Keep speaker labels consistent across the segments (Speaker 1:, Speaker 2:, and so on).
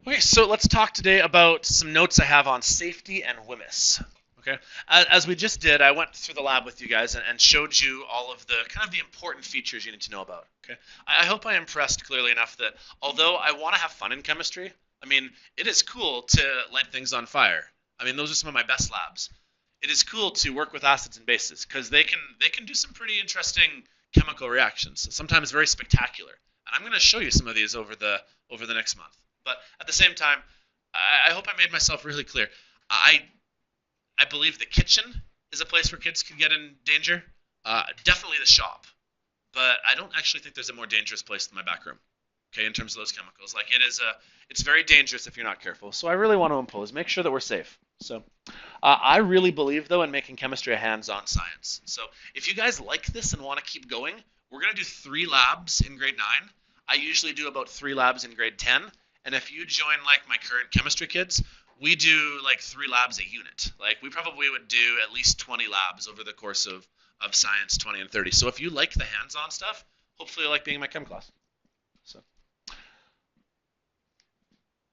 Speaker 1: Okay, so let's talk today about some notes I have on safety and WHMIS. Okay, as we just did, I went through the lab with you guys and showed you all of the kind of the important features you need to know about. Okay, I hope I impressed clearly enough that although I want to have fun in chemistry, I mean it is cool to light things on fire. I mean those are some of my best labs. It is cool to work with acids and bases because they can do some pretty interesting chemical reactions, sometimes very spectacular. And I'm going to show you some of these over the next month. But at the same time, I hope I made myself really clear. I I believe the kitchen is a place where kids can get in danger. Definitely the shop, but I don't actually think there's a more dangerous place than my back room. Okay, in terms of those chemicals, like it's very dangerous if you're not careful. So I really want to impose, make sure that we're safe. So I really believe though in making chemistry a hands-on science. So if you guys like this and want to keep going, we're gonna do 3 labs in grade 9. I usually do about 3 labs in grade 10. And if you join like my current chemistry kids, we do like 3 labs a unit. Like we probably would do at least 20 labs over the course of science 20 and 30. So if you like the hands-on stuff, hopefully you like being in my chem class. So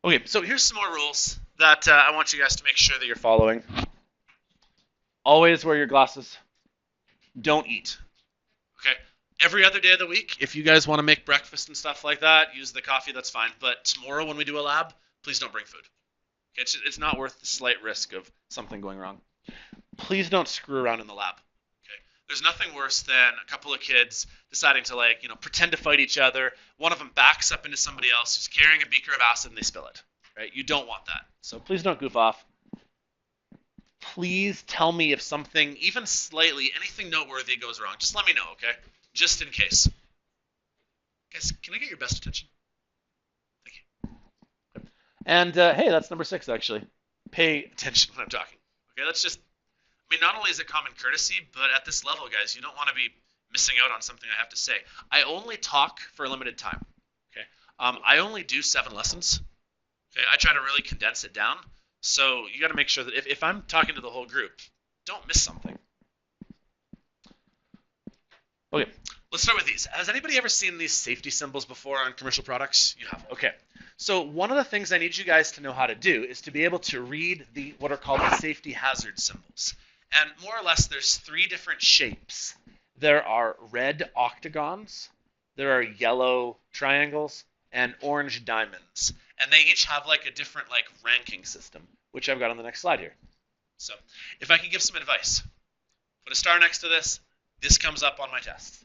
Speaker 1: okay, so here's some more rules that I want you guys to make sure that you're following. Always wear your glasses. Don't eat. Okay. Every other day of the week, if you guys want to make breakfast and stuff like that, use the coffee, that's fine. But tomorrow when we do a lab, please don't bring food. Okay, it's not worth the slight risk of something going wrong. Please don't screw around in the lab. Okay, there's nothing worse than a couple of kids deciding to pretend to fight each other. One of them backs up into somebody else who's carrying a beaker of acid and they spill it. Right? You don't want that. So please don't goof off. Please tell me if something, even slightly, anything noteworthy goes wrong. Just let me know, okay? Just in case. Guys, can I get your best attention? Thank you. And hey, that's number 6 actually. Pay attention when I'm talking. Okay, that's just. I mean, not only is it common courtesy, but at this level, guys, you don't want to be missing out on something I have to say. I only talk for a limited time. Okay, I only do 7 lessons. Okay, I try to really condense it down. So you got to make sure that if I'm talking to the whole group, don't miss something. Okay, let's start with these. Has anybody ever seen these safety symbols before on commercial products? You have. Okay. So one of the things I need you guys to know how to do is to be able to read what are called the safety hazard symbols. And more or less, there's 3 different shapes. There are red octagons, there are yellow triangles, and orange diamonds. And they each have like a different ranking system, which I've got on the next slide here. So if I could give some advice, put a star next to this. This comes up on my test.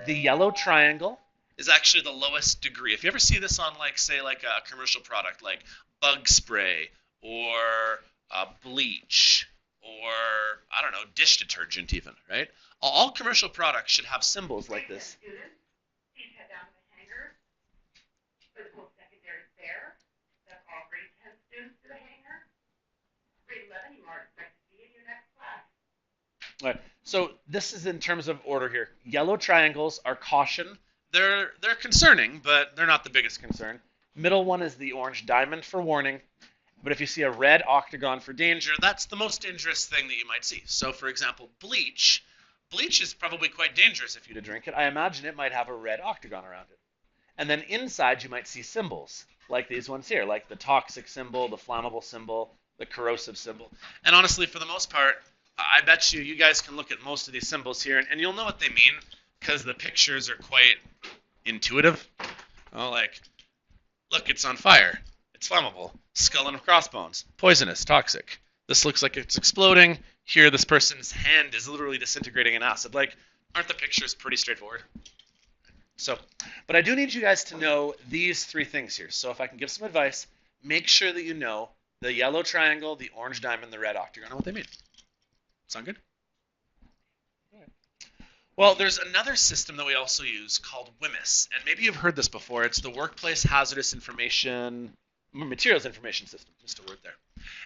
Speaker 1: The yellow triangle is actually the lowest degree. If you ever see this on say a commercial product like bug spray or bleach or I don't know, dish detergent even, right? All commercial products should have symbols like this. All right. So this is in terms of order here. Yellow triangles are caution. They're concerning, but they're not the biggest concern. Middle one is the orange diamond for warning. But if you see a red octagon for danger, that's the most dangerous thing that you might see. So for example, bleach. Bleach is probably quite dangerous if you to drink it. I imagine it might have a red octagon around it. And then inside you might see symbols, like these ones here, like the toxic symbol, the flammable symbol, the corrosive symbol. And honestly, for the most part, I bet you guys can look at most of these symbols here, and you'll know what they mean because the pictures are quite intuitive. Oh, look, it's on fire. It's flammable. Skull and crossbones. Poisonous. Toxic. This looks like it's exploding. Here, this person's hand is literally disintegrating in acid. Aren't the pictures pretty straightforward? So, but I do need you guys to know these 3 things here. So if I can give some advice, make sure that you know the yellow triangle, the orange diamond, the red octagon, and what they mean. Sound good? Right. Well, there's another system that we also use called WHMIS, and maybe you've heard this before. It's the Workplace Hazardous Materials Information System, just a word there.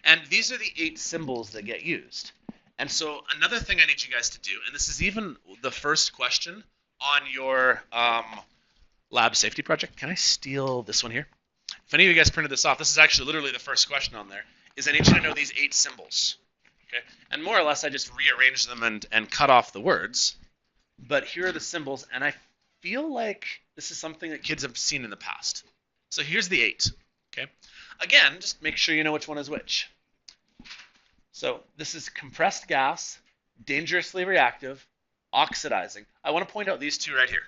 Speaker 1: And these are the 8 symbols that get used. And so another thing I need you guys to do, and this is even the first question on your lab safety project. Can I steal this one here? If any of you guys printed this off, this is actually literally the first question on there, is I need you to know these 8 symbols. Okay? And more or less, I just rearranged them and cut off the words. But here are the symbols, and I feel like this is something that kids have seen in the past. So here's the 8. Okay. Again, just make sure you know which one is which. So this is compressed gas, dangerously reactive, oxidizing. I want to point out these two right here,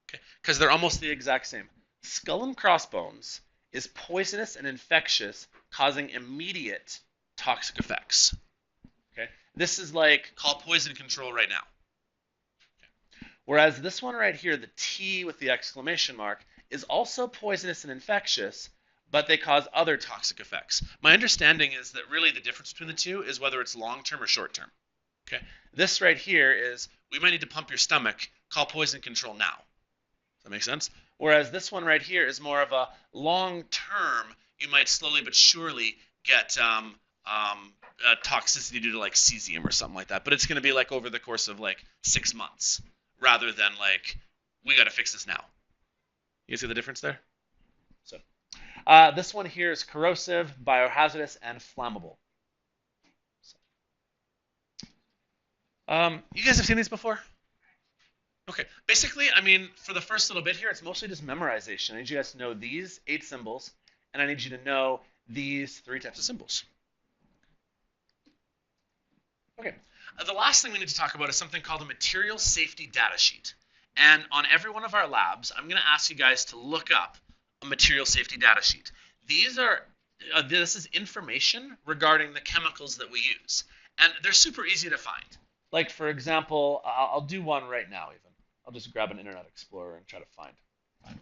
Speaker 1: okay, because they're almost the exact same. Skull and crossbones is poisonous and infectious, causing immediate toxic effects. Okay, this is like call poison control right now. Okay. Whereas this one right here, the T with the exclamation mark, is also poisonous and infectious, but they cause other toxic effects. My understanding is that really the difference between the two is whether it's long-term or short-term. Okay, this right here is we might need to pump your stomach. Call poison control now. Does that make sense? Whereas this one right here is more of a long-term. You might slowly but surely get toxicity due to like cesium or something like that. But it's going to be like over the course of like 6 months, rather than like we got to fix this now. You see the difference there? So. This one here is corrosive, biohazardous, and flammable. You guys have seen these before? Okay. Basically, I mean, for the first little bit here, it's mostly just memorization. I need you guys to know these 8 symbols, and I need you to know these 3 types of symbols. Okay. The last thing we need to talk about is something called a material safety data sheet. And on every one of our labs, I'm going to ask you guys to look up a material safety data sheet. These are this is information regarding the chemicals that we use, and they're super easy to find. Like for example, I'll do one right now. Even I'll just grab an Internet Explorer and try to find one.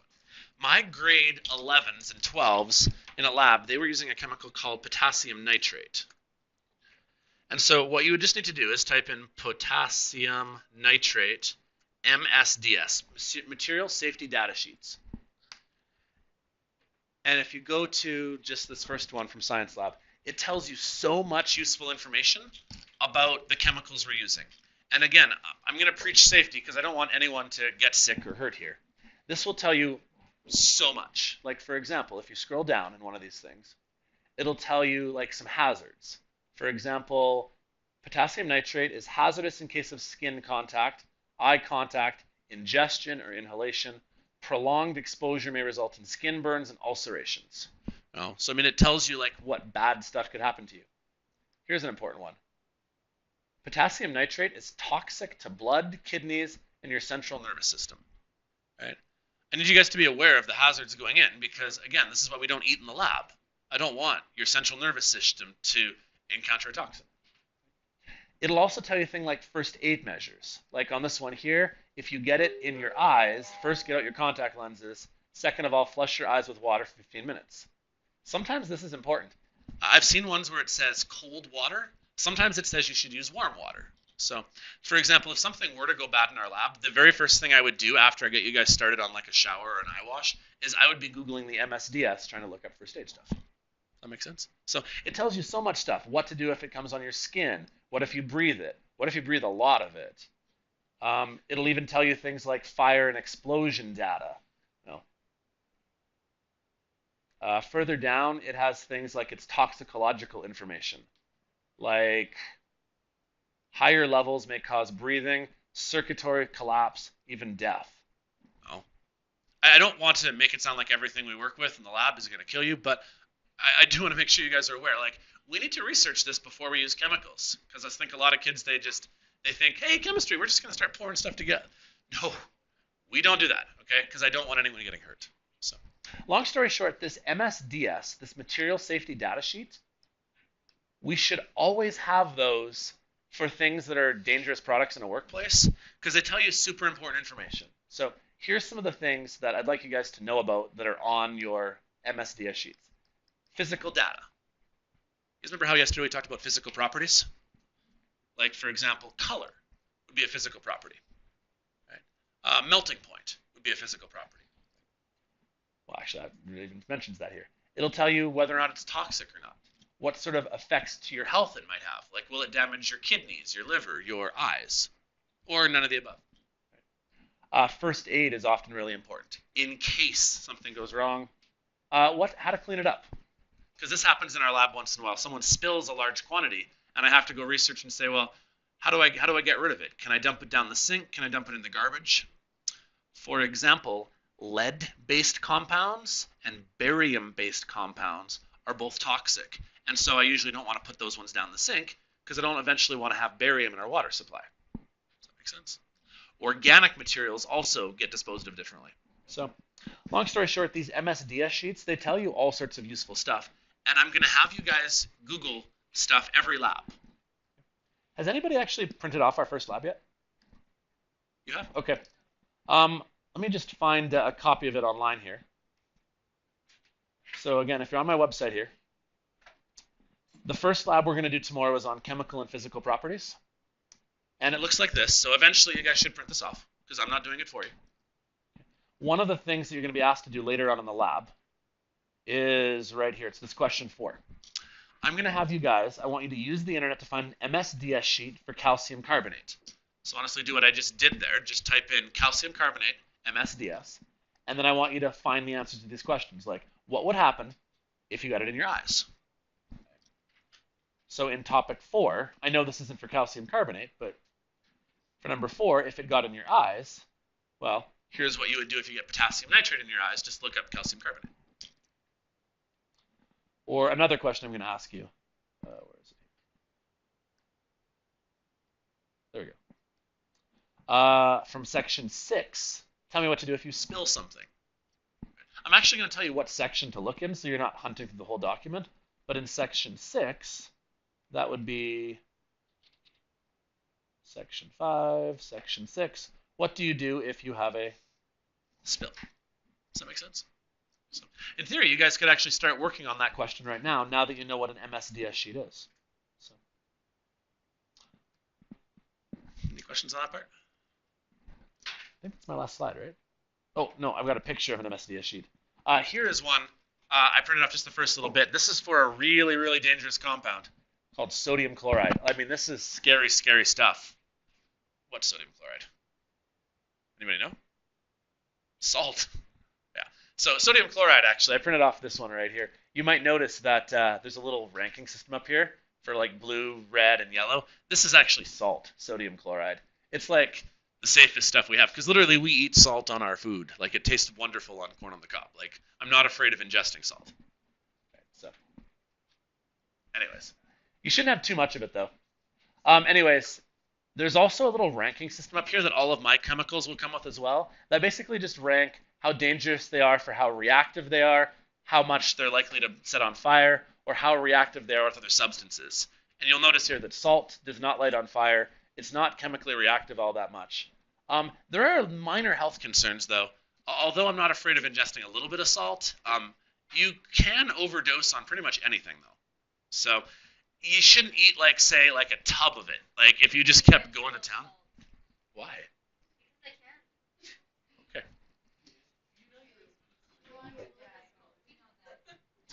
Speaker 1: My grade 11s and 12s in a lab, they were using a chemical called potassium nitrate. And so what you would just need to do is type in potassium nitrate MSDS, material safety data sheets. And if you go to just this first one from Science Lab, it tells you so much useful information about the chemicals we're using. And again, I'm going to preach safety because I don't want anyone to get sick or hurt here. This will tell you so much. Like, for example, if you scroll down in one of these things, it'll tell you like some hazards. For example, potassium nitrate is hazardous in case of skin contact, eye contact, ingestion or inhalation. Prolonged exposure may result in skin burns and ulcerations. Oh, so I mean, it tells you like what bad stuff could happen to you. Here's an important one. Potassium nitrate is toxic to blood, kidneys, and your central nervous system. Right? I need you guys to be aware of the hazards going in because, again, this is what we don't eat in the lab. I don't want your central nervous system to encounter a toxin. It'll also tell you things like first aid measures. Like on this one here, if you get it in your eyes, first get out your contact lenses. Second of all, flush your eyes with water for 15 minutes. Sometimes this is important. I've seen ones where it says cold water. Sometimes it says you should use warm water. So, for example, if something were to go bad in our lab, the very first thing I would do after I get you guys started on like a shower or an eye wash is I would be Googling the MSDS trying to look up first aid stuff. That makes sense? So it tells you so much stuff. What to do if it comes on your skin. What if you breathe it? What if you breathe a lot of it? It'll even tell you things like fire and explosion data. Further down, it has things like its toxicological information. Like higher levels may cause breathing, circulatory collapse, even death. Oh. I don't want to make it sound like everything we work with in the lab is going to kill you, but I do want to make sure you guys are aware. Like, we need to research this before we use chemicals, because I think a lot of kids, they think, hey, chemistry, we're just going to start pouring stuff together. No, we don't do that, okay? Because I don't want anyone getting hurt. So, long story short, this MSDS, this material safety data sheet, we should always have those for things that are dangerous products in a workplace, because they tell you super important information. So here's some of the things that I'd like you guys to know about that are on your MSDS sheets. Physical data. You guys remember how yesterday we talked about physical properties? Like, for example, color would be a physical property. Right? Melting point would be a physical property. Well, actually, it even mentions that here. It'll tell you whether or not it's toxic or not. What sort of effects to your health it might have. Like, will it damage your kidneys, your liver, your eyes, or none of the above? First aid is often really important in case something goes wrong. How to clean it up. Because this happens in our lab once in a while. Someone spills a large quantity, and I have to go research and say, well, how do I get rid of it? Can I dump it down the sink? Can I dump it in the garbage? For example, lead-based compounds and barium-based compounds are both toxic. And so I usually don't want to put those ones down the sink because I don't eventually want to have barium in our water supply. Does that make sense? Organic materials also get disposed of differently. So, long story short, these MSDS sheets, they tell you all sorts of useful stuff. And I'm going to have you guys Google stuff every lab. Has anybody actually printed off our first lab yet? You have? Okay. Let me just find a copy of it online here. So again, if you're on my website here, the first lab we're going to do tomorrow is on chemical and physical properties. And it looks like this. So eventually you guys should print this off because I'm not doing it for you. One of the things that you're going to be asked to do later on in the lab is right here. It's this question 4. I'm going to have you guys, I want you to use the internet to find an MSDS sheet for calcium carbonate. So honestly, do what I just did there. Just type in calcium carbonate, MSDS, and then I want you to find the answers to these questions, like what would happen if you got it in your eyes? So in topic 4, I know this isn't for calcium carbonate, but for number 4, if it got in your eyes, well, here's what you would do if you get potassium nitrate in your eyes. Just look up calcium carbonate. Or another question I'm going to ask you. Where is it? There we go. From section 6, tell me what to do if you spill something. I'm actually going to tell you what section to look in so you're not hunting through the whole document. But in section 6, that would be section 5, section 6. What do you do if you have a spill? Does that make sense? So, in theory, you guys could actually start working on that question right now that you know what an MSDS sheet is. So, any questions on that part? I think that's my last slide, right? Oh, no, I've got a picture of an MSDS sheet. Here is one. I printed off just the first little bit. This is for a really, really dangerous compound called sodium chloride. I mean, this is scary, scary stuff. What's sodium chloride? Anybody know? Salt. Yeah. So sodium chloride, actually, I printed off this one right here. You might notice that there's a little ranking system up here for like blue, red, and yellow. This is actually salt, sodium chloride. It's like the safest stuff we have because literally we eat salt on our food. Like it tastes wonderful on corn on the cob. Like I'm not afraid of ingesting salt. Okay, so, anyways, you shouldn't have too much of it though. Anyways, there's also a little ranking system up here that all of my chemicals will come with as well. That basically just rank how dangerous they are for how reactive they are, how much they're likely to set on fire, or how reactive they are with other substances. And you'll notice here that salt does not light on fire. It's not chemically reactive all that much. There are minor health concerns, though. Although I'm not afraid of ingesting a little bit of salt, you can overdose on pretty much anything, though. So you shouldn't eat, like, say, like a tub of it. Like, if you just kept going to town. Why? Okay.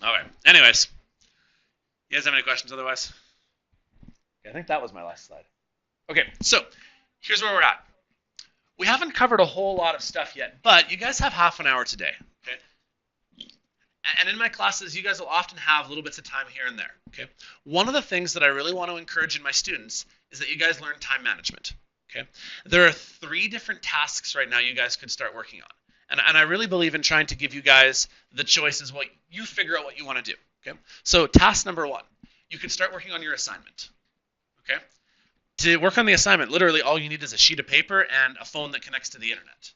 Speaker 1: All right. Anyways, you guys have any questions otherwise? Okay, I think that was my last slide. Okay, so here's where we're at. We haven't covered a whole lot of stuff yet, but you guys have half an hour today, okay? And in my classes, you guys will often have little bits of time here and there, okay? One of the things that I really want to encourage in my students is that you guys learn time management, okay? There are 3 different tasks right now you guys could start working on. And I really believe in trying to give you guys the choices, what you figure out what you want to do, okay? So task number 1, you could start working on your assignment, okay? To work on the assignment, literally all you need is a sheet of paper and a phone that connects to the internet.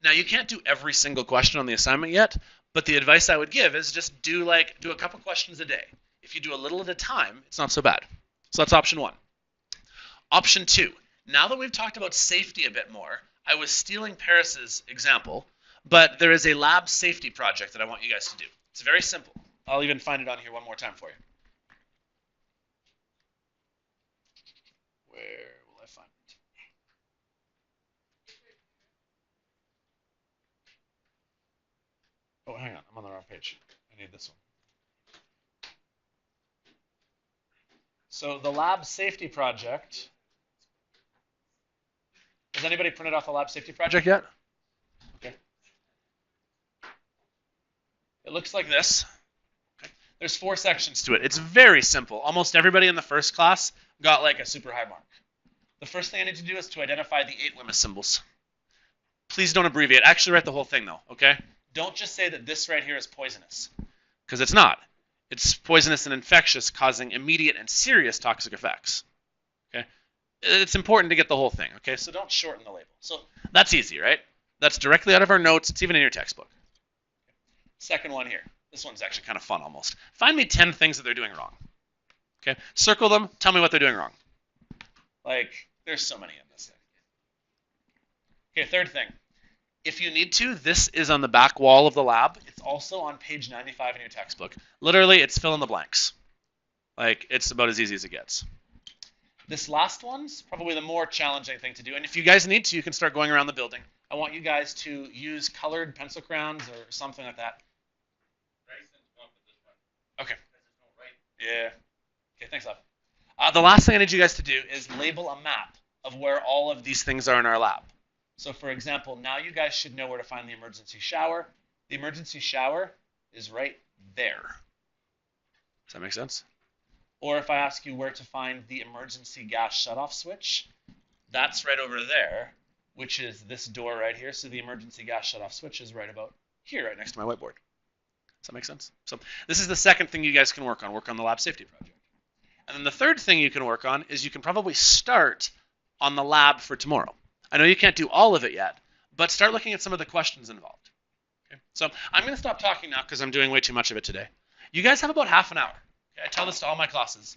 Speaker 1: Now, you can't do every single question on the assignment yet, but the advice I would give is just do a couple questions a day. If you do a little at a time, it's not so bad. So that's option 1. Option 2, now that we've talked about safety a bit more, I was stealing Paris's example, but there is a lab safety project that I want you guys to do. It's very simple. I'll even find it on here one more time for you. Where will I find it? Oh, hang on. I'm on the wrong page. I need this one. So the lab safety project. Has anybody printed off the lab safety project yet? Okay. It looks like this. Okay. There's 4 sections to it. It's very simple. Almost everybody in the first class got like a super high mark. The first thing I need to do is to identify the 8 WHMIS symbols. Please don't abbreviate. Actually write the whole thing though, okay? Don't just say that this right here is poisonous, because it's not. It's poisonous and infectious, causing immediate and serious toxic effects. Okay? It's important to get the whole thing, okay? So don't shorten the label. So that's easy, right? That's directly out of our notes. It's even in your textbook. Second one here. This one's actually kind of fun almost. Find me 10 things that they're doing wrong. Okay? Circle them. Tell me what they're doing wrong. Like, there's so many in this thing. Okay, third thing. If you need to, this is on the back wall of the lab. It's also on page 95 in your textbook. Literally, it's fill in the blanks. Like, it's about as easy as it gets. This last one's probably the more challenging thing to do. And if you guys need to, you can start going around the building. I want you guys to use colored pencil crayons or something like that. Okay. Yeah. Okay, thanks, love. The last thing I need you guys to do is label a map of where all of these things are in our lab. So, for example, now you guys should know where to find the emergency shower. The emergency shower is right there. Does that make sense? Or if I ask you where to find the emergency gas shutoff switch, that's right over there, which is this door right here. So the emergency gas shutoff switch is right about here, right next to my whiteboard. Does that make sense? So this is the second thing you guys can work on the lab safety project. And then the third thing you can work on is you can probably start on the lab for tomorrow. I know you can't do all of it yet, but start looking at some of the questions involved. Okay? So I'm going to stop talking now because I'm doing way too much of it today. You guys have about half an hour. Okay? I tell this to all my classes.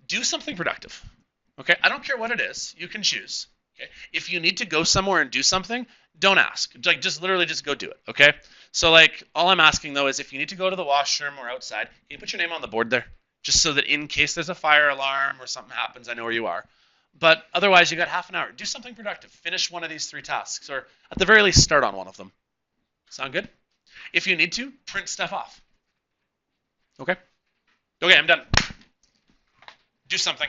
Speaker 1: Do something productive. Okay? I don't care what it is. You can choose. Okay? If you need to go somewhere and do something, don't ask. Like, just literally just go do it. Okay? So, like, all I'm asking, though, is if you need to go to the washroom or outside, can you put your name on the board there? Just so that in case there's a fire alarm or something happens, I know where you are. But otherwise, you got half an hour. Do something productive. Finish one of these 3 tasks, or at the very least, start on one of them. Sound good? If you need to, print stuff off. Okay? Okay, I'm done. Do something.